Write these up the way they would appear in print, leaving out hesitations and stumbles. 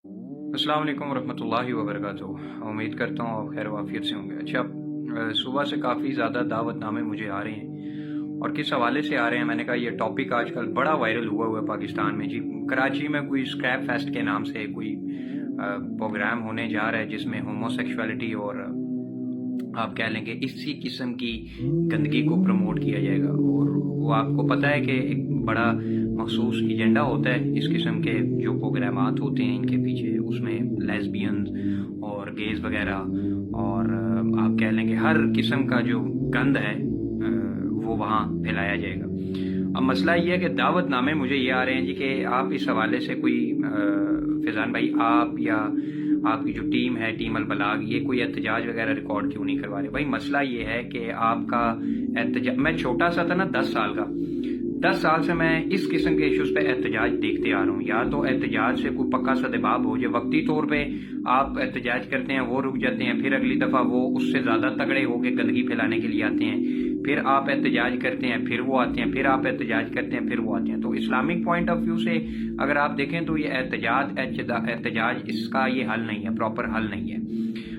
अस्सलाम वालेकुम वरहमतुल्लाहि वबरकातुहू। उम्मीद करता हूँ आप खैर वाफियत से होंगे। अच्छा, सुबह से काफ़ी ज़्यादा दावतनामे मुझे आ रहे हैं और किस हवाले से आ रहे हैं, मैंने कहा ये टॉपिक आजकल बड़ा वायरल हुआ है पाकिस्तान में जी। कराची में कोई स्क्रैप फेस्ट के नाम से कोई प्रोग्राम होने जा रहा है जिसमें होमोसेक्सुअलिटी और आप कह लेंगे इसी किस्म की गंदगी को प्रमोट किया जाएगा। और वो आपको पता है कि एक बड़ा मखसूस एजेंडा होता है इस किस्म के जो प्रोग्रामात होते हैं इनके पीछे, उसमें लेस्बियंस और गेज वगैरह और आप कह लेंगे हर किस्म का जो गंद है वो वहाँ फैलाया जाएगा। अब मसला ये है कि दावतनामे मुझे ये आ रहे हैं जी कि आप इस हवाले से कोई फैज़ान भाई, आप या आपकी जो टीम है, टीम अलबलाग, ये कोई एहतजाज वगैरह रिकॉर्ड क्यों नहीं करवा रहे? भाई मसला ये है कि आपका एहतजाज, मैं छोटा सा था ना 10 साल का, 10 साल से मैं इस किस्म के इश्यूज पे एहतजाज देखते आ रहा हूँ। या तो एहतजाज से कोई पक्का सदबाब हो जाए, वक्ती तौर पे आप एहतजाज करते हैं, वो रुक जाते हैं, फिर अगली दफ़ा वो उससे ज़्यादा तगड़े होकर गंदगी फैलाने के लिए आते हैं, फिर आप एहतजाज करते हैं, फिर वो आते हैं, फिर आप एहतजाज करते हैं, फिर वो आते हैं। तो इस्लामिक पॉइंट ऑफ व्यू से अगर आप देखें तो ये एहतजाज इसका ये हल नहीं है, प्रॉपर हल नहीं है।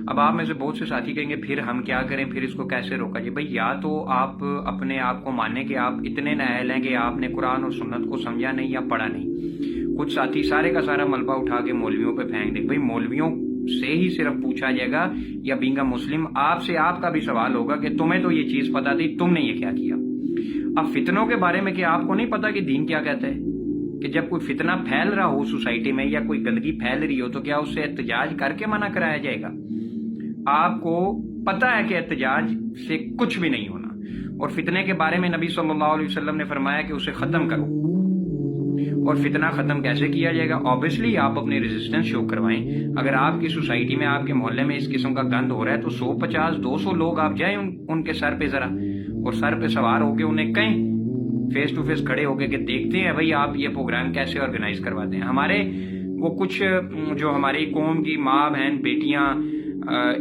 अब आप में से बहुत से साथी कहेंगे फिर हम क्या करें, फिर इसको कैसे रोका जाए? भाई या तो आप अपने आप को माने कि आप इतने नाअहल हैं कि आपने कुरान और सुन्नत को समझा नहीं या पढ़ा नहीं। कुछ साथी सारे का सारा मलबा उठा के मौलवियों पे फेंक दे। भाई मौलवियों से ही सिर्फ पूछा जाएगा या बीइंग अ मुस्लिम आपसे आपका भी सवाल होगा कि तुम्हें तो ये चीज पता थी, तुमने ये क्या किया? अब फितनों के बारे में क्या आपको नहीं पता कि दीन क्या कहता है? कि जब कोई फितना फैल रहा हो सोसाइटी में या कोई गंदगी फैल रही हो तो क्या उससे एहतजाज करके मना कराया जाएगा? आपको पता है कि एहतजाज से कुछ भी नहीं होना। और फितने के बारे में नबी सल्लल्लाहु अलैहि वसल्लम ने फरमाया कि उसे खत्म करो। और फितना खत्म कैसे किया जाएगा? ऑब्वियसली आप अपनी रेजिस्टेंस शो करवाएं। अगर आपकी सोसाइटी में, आपके मोहल्ले में इस किस्म का गंद हो रहा है तो 150 200 लोग आप जाएं उनके सर पे जरा, और सर पे सवार होके उन्हें कहें, फेस टू फेस खड़े होके कि देखते हैं भाई आप ये प्रोग्राम कैसे ऑर्गेनाइज करवाते हैं। हमारे वो कुछ जो हमारी कौम की माँ बहन बेटियां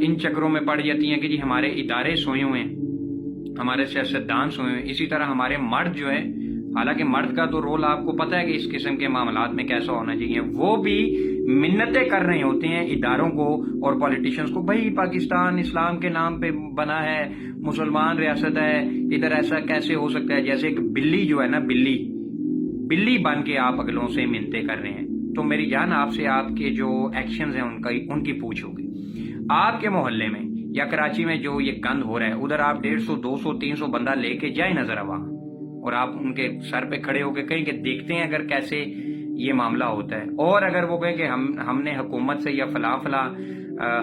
इन चक्रों में पड़ जाती हैं कि जी हमारे इदारे सोए हुए हैं, हमारे सियासतदान सोए हुए हैं। इसी तरह हमारे मर्द जो है, हालांकि मर्द का तो रोल आपको पता है कि इस किस्म के मामलात में कैसा होना चाहिए, वो भी मिन्नतें कर रहे होते हैं इदारों को और पॉलिटिशियंस को। भाई पाकिस्तान इस्लाम के नाम पे बना है, मुसलमान रियासत है, इधर ऐसा कैसे हो सकता है? जैसे एक बिल्ली जो है ना, बिल्ली बन के आप अगलों से मिन्नतें कर रहे हैं। तो मेरी जान आपसे आपके जो एक्शंस हैं उनकी पूछ होगी। आपके मोहल्ले में या कराची में जो ये गंद हो रहा है, उधर आप 150 200 300 बंदा लेके जाए नजर आवा और आप उनके सर पे खड़े होकर कहें कि देखते हैं अगर कैसे ये मामला होता है। और अगर वो कहें कि हमने हुकूमत से या फला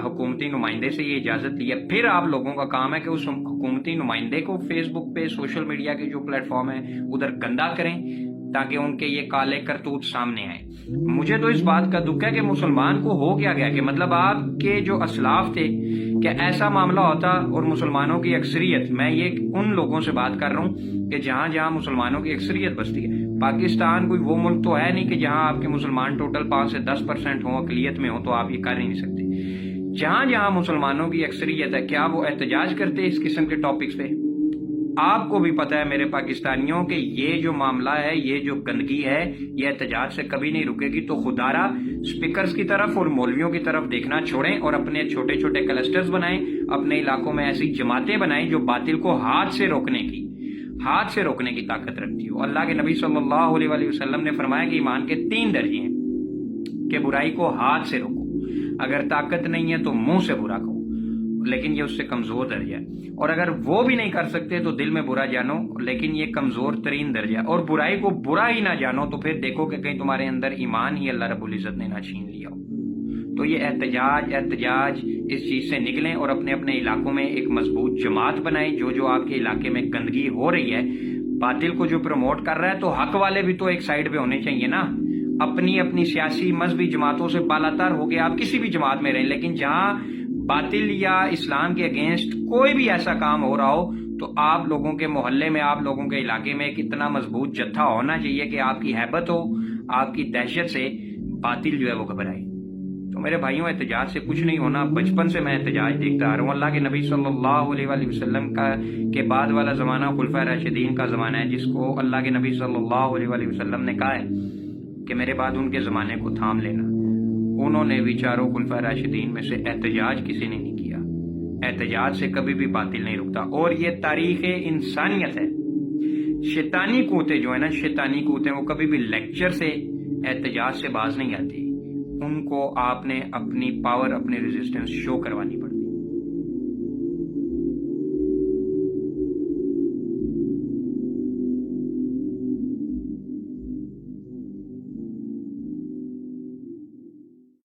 हुकूमती नुमाइंदे से ये इजाजत ली है, फिर आप लोगों का काम है कि उस हुकूमती नुमाइंदे को फेसबुक पे, सोशल मीडिया के जो प्लेटफॉर्म है उधर गंदा करें ताकि उनके ये काले करतूत सामने आए। मुझे तो इस बात का दुख है कि मुसलमान को हो क्या गया कि मतलब आपके जो असलाफ थे, क्या ऐसा मामला होता? और मुसलमानों की अक्सरियत, मैं ये उन लोगों से बात कर रहा हूँ कि जहां जहां मुसलमानों की अक्सरियत बसती है। पाकिस्तान कोई वो मुल्क तो है नहीं कि जहां आपके मुसलमान टोटल 5 से 10% हो, अकलियत में हो, तो आप ये कर ही नहीं सकते। जहां जहां मुसलमानों की अक्सरियत है, क्या वो एहतजाज करते इस किस्म के टॉपिक्स पे? आपको भी पता है मेरे पाकिस्तानियों कि ये जो मामला है, ये जो गंदगी है, ये एहतजाज से कभी नहीं रुकेगी। तो खुदारा स्पीकर्स की तरफ और मौलवियों की तरफ देखना छोड़ें और अपने छोटे छोटे क्लस्टर्स बनाएं, अपने इलाकों में ऐसी जमातें बनाएं जो बातिल को हाथ से रोकने की ताकत रखती हो। अल्लाह के नबी सल्लल्लाहु अलैहि वसल्लम ने फरमाया कि ईमान के 3 दर्जे हैं कि बुराई को हाथ से रोको, अगर ताकत नहीं है तो मुंह से बुरा कहो, लेकिन ये उससे कमजोर दर्जा है। और अगर वो भी नहीं कर सकते तो दिल में बुरा जानो, लेकिन ये कमजोर तरीन दर्जा है। और बुराई को बुरा ही ना जानो तो फिर देखो कि कहीं तुम्हारे अंदर ईमान ही अल्लाह रब्बुल इज्जत ने ना छीन लिया हो। तो ये एहतजाज इस चीज से निकलें और अपने अपने इलाकों में एक मजबूत जमात बनाएं। जो आपके इलाके में गंदगी हो रही है, बातिल को जो प्रमोट कर रहा है, तो हक वाले भी तो एक साइड पे होने चाहिए ना। अपनी अपनी सियासी मजहबी जमातों से बालातर हो गया, आप किसी भी जमात में रहें, लेकिन जहां बातिल या इस्लाम के अगेंस्ट कोई भी ऐसा काम हो रहा हो तो आप लोगों के मोहल्ले में, आप लोगों के इलाके में एक इतना मजबूत जत्था होना चाहिए कि आपकी हैबत हो, आपकी दहशत से बातिल जो है वो घबराए। तो मेरे भाइयों, एहतजाज से कुछ नहीं होना। बचपन से मैं एहतजाज देखता आ रहा हूँ। अल्लाह के नबी सल्लल्लाहु अलैहि वसल्लम का के बाद वाला ज़माना खुलफा राशिदीन का ज़माना है, जिसको अल्लाह के नबी सल्लल्लाहु अलैहि वसल्लम ने कहा है कि मेरे बाद उनके ज़माने को थाम लेना। انہوں نے بھی چاروں خلفائے راشدین میں سے احتجاج کسی نے نہیں کیا. احتجاج سے کبھی بھی باطل نہیں رکتا، اور یہ تاریخ انسانیت ہے. شیطانی قوتیں جو ہیں نا، شیطانی قوتیں وہ کبھی بھی لیکچر سے، احتجاج سے باز نہیں آتی. ان کو آپ نے اپنی پاور، اپنی ریزسٹنس شو کروانی پڑتی.